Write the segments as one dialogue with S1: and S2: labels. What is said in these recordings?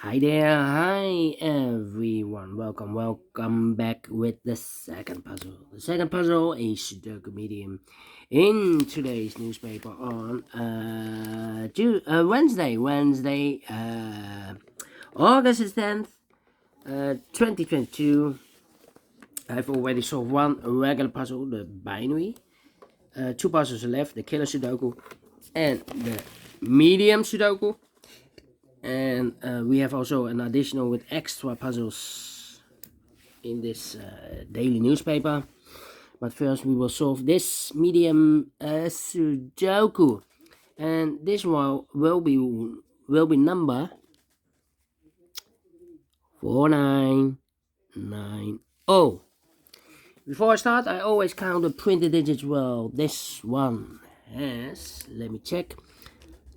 S1: Hi there, hi everyone. Welcome back with the second puzzle. The second puzzle is Sudoku Medium in today's newspaper on Wednesday, August 10th, 2022. I've already solved one regular puzzle, the binary. Two puzzles are left, the killer Sudoku and the medium Sudoku. And we have also an additional with extra puzzles in this daily newspaper. But first we will solve this medium Sudoku, and this one will be number 4990. Before I start, I always count the printed digits. Well, this one has, let me check,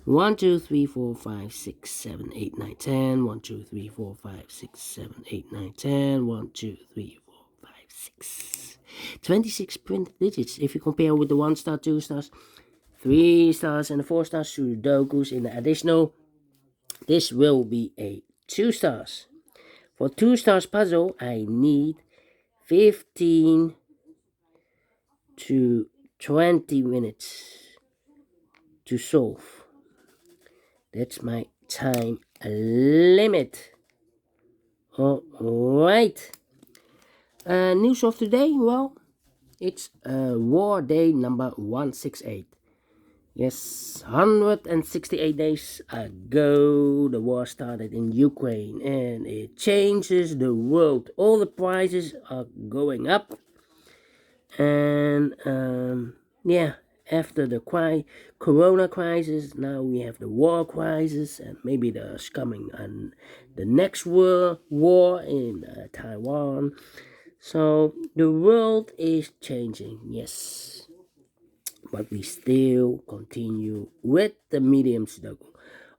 S1: 1, 2, 3, 4, 5, 6, 7, 8, 9, 10. 1, 2, 3, 4, 5, 6, 7, 8, 9, 10. 1, 2, 3, 4, 5, 6. 26 printed digits. If you compare with the 1 star, 2 stars, 3 stars, and the 4 stars Sudokus in the additional, this will be a 2 stars. For 2 stars puzzle, I need 15 to 20 minutes to solve. That's my time limit. Alright. News of today, well, it's war day number 168. Yes, 168 days ago the war started in Ukraine and it changes the world. All the prices are going up. And yeah, after the corona crisis, now we have the war crisis, and maybe there's coming the next war in Taiwan. So the world is changing, yes, but we still continue with the medium Sudoku.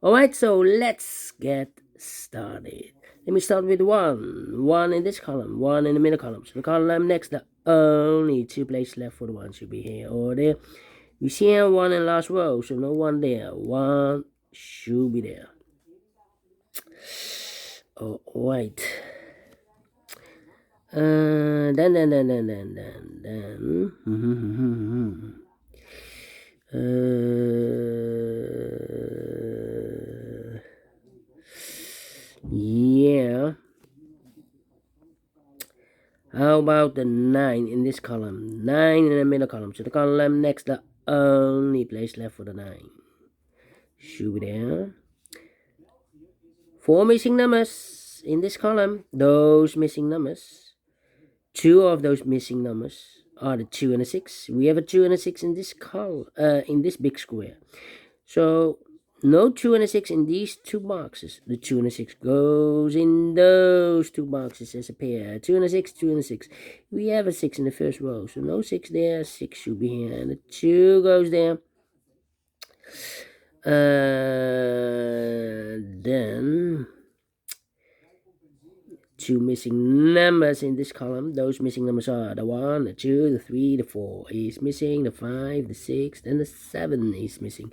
S1: Alright, so let's get started. Let me start with 1 in this column, 1 in the middle column. So the column next, the only 2 places left for the 1 should be here or there. We see here 1 in last row, so no 1 there. 1 should be there. Alright. Then. Yeah. How about the 9 in this column? 9 in the middle column. So the column next, the only place left for the 9 should be there. 4 missing numbers in this column. Those missing numbers. 2 of those missing numbers are the 2 and the 6. We have a 2 and a 6 in this column, in this big square. So no 2 and a 6 in these 2 boxes. The 2 and a 6 goes in those 2 boxes as a pair. 2 and a 6, 2 and a 6. We have a 6 in the first row. So no 6 there. 6 should be here. And the 2 goes there. Then 2 missing numbers in this column. Those missing numbers are the 1, the 2, the 3, the 4 is missing, the 5, the 6, and the 7 is missing.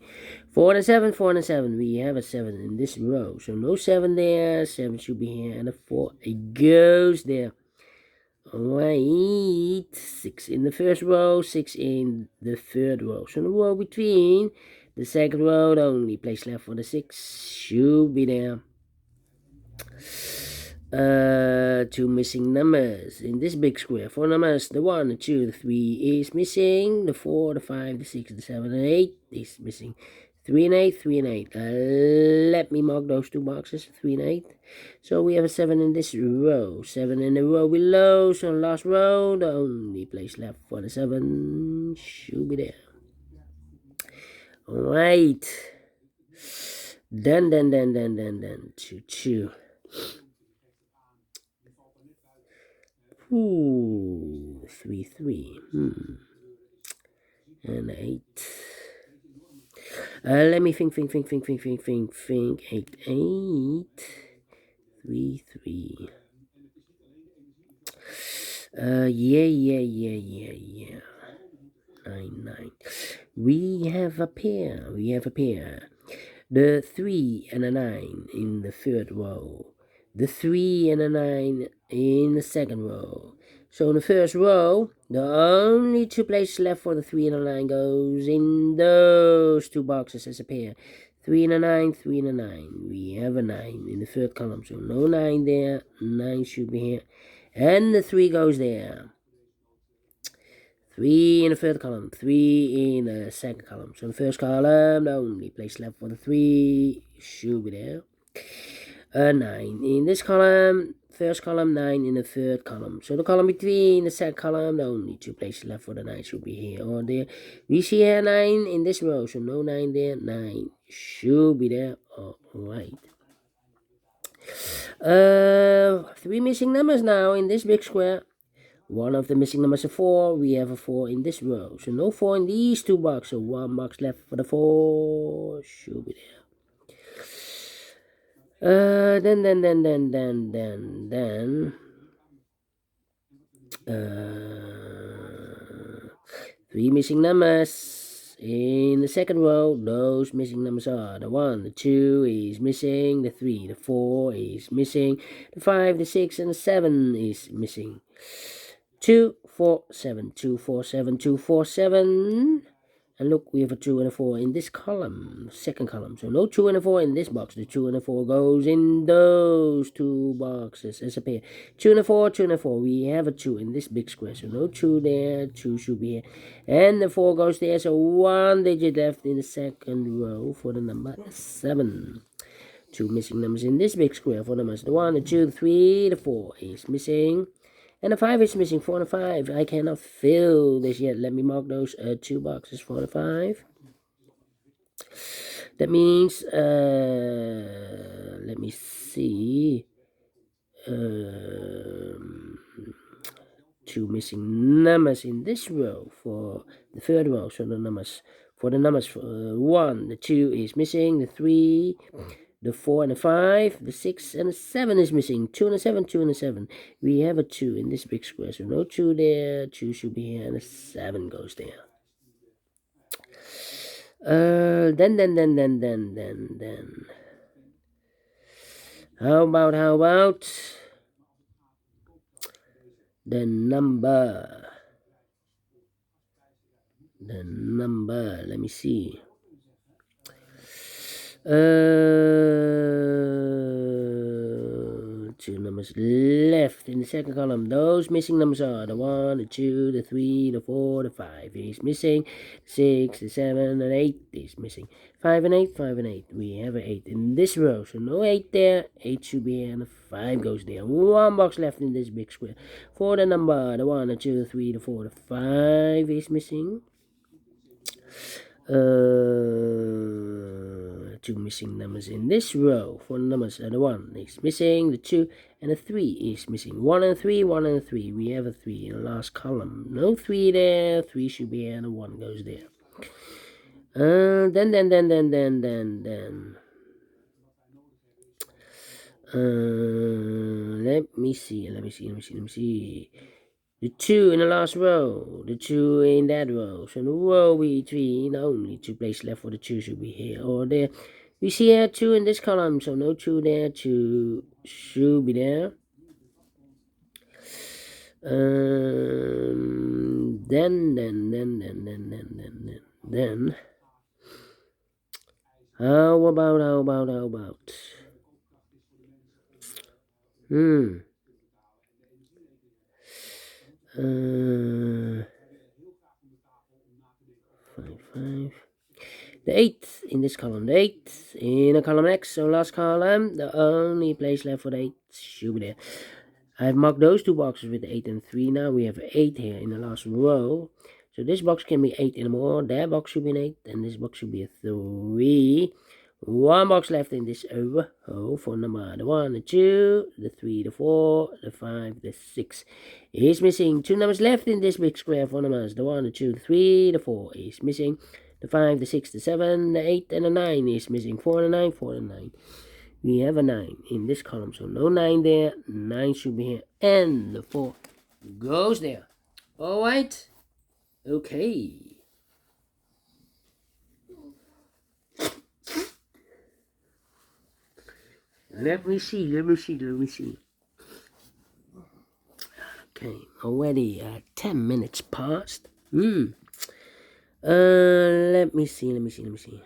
S1: 4 and 7, 4 and 7. We have a 7 in this row. So no 7 there. 7 should be here. And the 4, it goes there. Alright. 6 in the first row, 6 in the third row. So the row between the second row, the only place left for the 6 should be there. 2 missing numbers in this big square. 4 numbers, the 1, the 2, the 3 is missing. The 4, the 5, the 6, the 7, and 8 is missing. 3 and 8, 3 and 8. Let me mark those 2 boxes, 3 and 8. So we have a 7 in this row, 7 in the row below. So last row, the only place left for the 7 should be there. Alright. Then. 2. Ooh, 3. And 8. Let me think. 8. 3. Yeah. 9. We have a pair. the 3 and a 9 in the third row, the 3 and a 9 in the second row. So in the first row, the only two places left for the 3 and a 9 goes in those two boxes as a pair. 3 and a 9, 3 and a 9. We have a 9 in the third column, so no 9 there. 9 should be here. And the 3 goes there. 3 in the third column, 3 in the second column. So in the first column, the only place left for the 3 should be there. A 9 in this column, first column, 9 in the third column. So the column between the second column, the only two places left for the 9 should be here or there. We see here 9 in this row, so no 9 there. 9 should be there. Alright. 3 missing numbers now in this big square. One of the missing numbers is a 4. We have a 4 in this row. So no 4 in these two boxes. So one box left for the 4. Should be there. Then. 3 missing numbers in the second row. Those missing numbers are the 1, the 2 is missing, the 3, the 4 is missing, the 5, the 6, and the 7 is missing. 2, 4, 7, 2, 4, 7, 2, 4, 7. And look, we have a 2 and a 4 in this column, second column. So no 2 and a 4 in this box. The 2 and a 4 goes in those two boxes as a pair. 2 and a 4, 2 and a 4. We have a 2 in this big square. So no 2 there, 2 should be here. And the 4 goes there. So 1 digit left in the second row for the number 7. 2 missing numbers in this big square for the numbers. The 1, the 2, the 3, the 4 is missing. And the 5 is missing, 4 and 5. I cannot fill this yet. Let me mark those 2 boxes for the 5. That means, let me see. 2 missing numbers in this row for the third row. So the numbers, 1, the 2 is missing, the 3... the 4 and the 5, the 6 and the 7 is missing. 2 and a 7, 2 and a 7. We have a 2 in this big square, so no 2 there. 2 should be here, and a 7 goes there. Then. How about the number? Let me see. 2 numbers left in the second column. Those missing numbers are the 1, the 2, the 3, the 4, the 5 is missing. 6, the 7, and 8 is missing. 5 and 8, 5 and 8. We have an 8 in this row, so no 8 there. 8 should be here, and the 5 goes there. 1 box left in this big square. For the number, the 1, the 2, the 3, the 4, the 5 is missing. 2 missing numbers in this row. For the numbers, the 1 is missing, the 2 and the 3 is missing. 1 and 3, 1 and 3. We have a 3 in the last column. No 3 there. 3 should be here, and the 1 goes there. Then. Let me see. The 2 in the last row, the 2 in that row. So the row between, only 2 places left for the 2 should be here or there. We see here 2 in this column, so no 2 there. 2 should be there. Then. How about? 5. The 8 in this column. The 8 in a column X, so last column. The only place left for the 8 should be there. I've marked those 2 boxes with 8 and 3. Now we have 8 here in the last row. So this box can be 8 anymore. That box should be an 8, and this box should be a 3. 1 box left in this row for number the 1, the 2, the 3, the 4, the 5, the 6 is missing. 2 numbers left in this big square for numbers. The 1, the 2, the 3, the 4 is missing. The 5, the 6, the 7, the 8, and the 9 is missing. 4 and a 9, 4 and 9. We have a 9 in this column, so no 9 there. 9 should be here, and the 4 goes there. Alright? Okay. Let me see. Okay, already 10 minutes past. Let me see.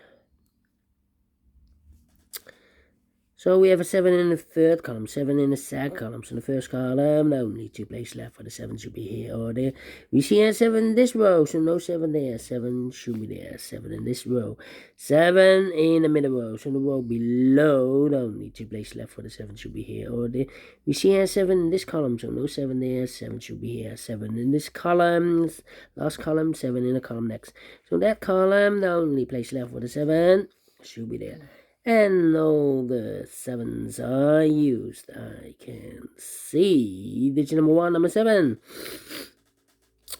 S1: So we have a 7 in the third column, 7 in the second column. So in the first column, only 2 places left for the 7 should be here or there. We see a 7 in this row, so no 7 there. 7 should be there. 7 in this row. 7 in the middle row, so in the row below, only 2 places left for the 7 should be here or there. We see a 7 in this column, so no 7 there. 7 should be here. 7 in this column, last column, 7 in the column next. So that column, the only place left for the 7 should be there. And all the 7s are used. I can see digit number 1, number 7.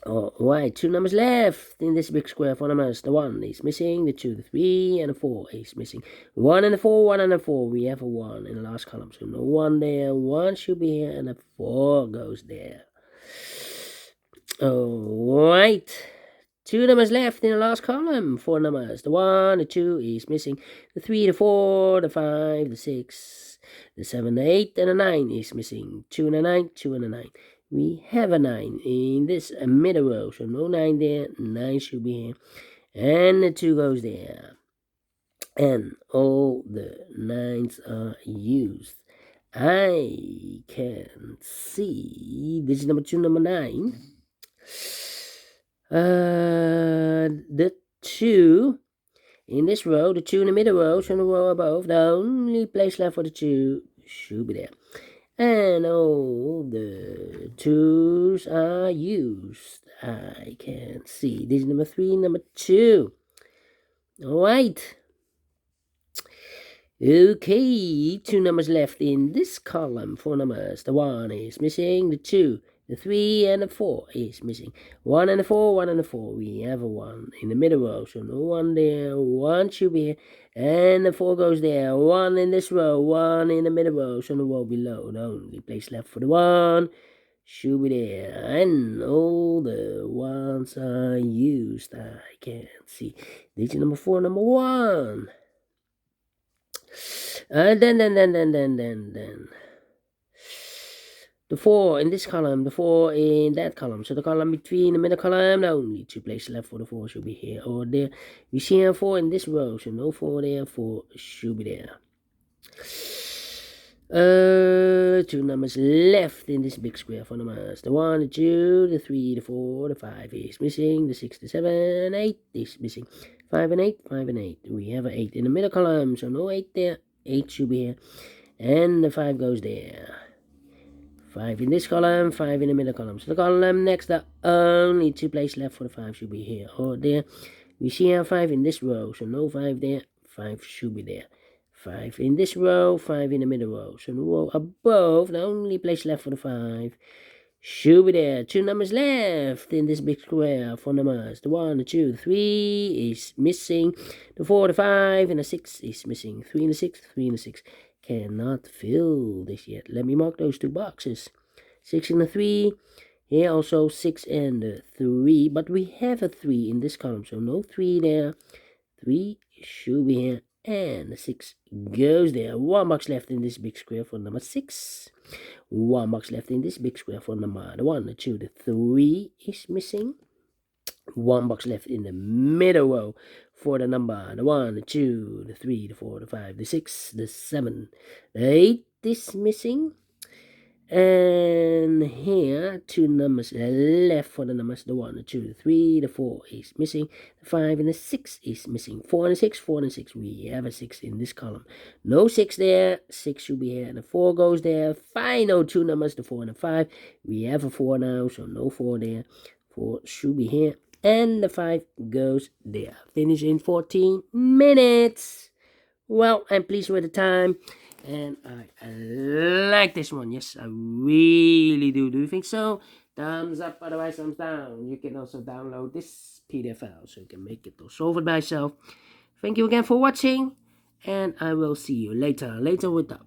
S1: Alright, 2 numbers left in this big square for numbers. The 1 is missing, the 2, the 3, and the 4 is missing. 1 and the 4, 1 and the 4. We have a 1 in the last column, so no 1 there. 1 should be here, and the 4 goes there. Alright. 2 numbers left in the last column. 4 numbers. The 1, the 2 is missing. The 3, the 4, the 5, the 6, the 7, the 8, and the 9 is missing. 2 and a 9, 2 and a 9. We have a 9 in this middle row. So no 9 there. 9 should be here. And the 2 goes there. And all the 9s are used. I can see this is number 2, number 9. The 2 in this row, the 2 in the middle row, so in the row above, the only place left for the 2 should be there. And all the 2s are used. I can see. This is number 3, number 2. Alright. Okay, 2 numbers left in this column. 4 numbers. The 1 is missing, the 2. The 3 and the 4 is missing. 1 and the 4, 1 and the 4. We have a 1 in the middle row, so no 1 there. 1 should be here. And the 4 goes there. 1 in this row, 1 in the middle row, so the row below. The only place left for the 1 should be there. And all the 1s are used. I can see. Digit number 4, number 1. Then. The 4 in this column, the 4 in that column. So the column between the middle column, only 2 places left for the 4 should be here or there. We see a 4 in this row, so no 4 there, 4 should be there. 2 numbers left in this big square for numbers. The 1, the 2, the 3, the 4, the 5 is missing. The 6, the 7, 8 is missing. 5 and 8, 5 and 8. We have an 8 in the middle column, so no 8 there. 8 should be here. And the 5 goes there. 5 in this column, 5 in the middle column. So the column next, the only 2 places left for the 5 should be here or there. We see our 5 in this row, so no 5 there. 5 should be there. 5 in this row, 5 in the middle row. So the row above, the only place left for the 5 should be there. 2 numbers left in this big square for numbers. The 1, the 2, the 3 is missing. The 4, the 5, and the 6 is missing. 3 and the 6, 3 and the 6. Cannot fill this yet. Let me mark those 2 boxes. 6 and the 3. Here also 6 and the 3. But we have a 3 in this column, so no 3 there. 3 should be here. And the 6 goes there. 1 box left in this big square for number 6. 1 box left in this big square for number 1, the 2, the 3 is missing. 1 box left in the middle row for the number, the 1, the 2, the 3, the 4, the 5, the 6, the 7, the 8 is missing. And here 2 numbers left for the numbers, the 1, the 2, the 3, the 4 is missing. The 5 and the 6 is missing. 4 and the 6, 4 and the 6. We have a 6 in this column. No 6 there. 6 should be here. And the 4 goes there. Final 2 numbers, the 4 and the 5. We have a 4 now, so no 4 there. 4 should be here. And the 5 goes there. Finish in 14 minutes. Well, I'm pleased with the time. And I like this one. Yes, I really do. Do you think so? Thumbs up, otherwise thumbs down. You can also download this PDF file so you can make it or solve it by yourself. Thank you again for watching. And I will see you later. Later with the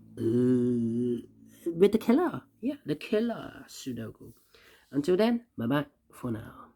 S1: killer. Yeah, the killer Sudoku. Until then, bye-bye for now.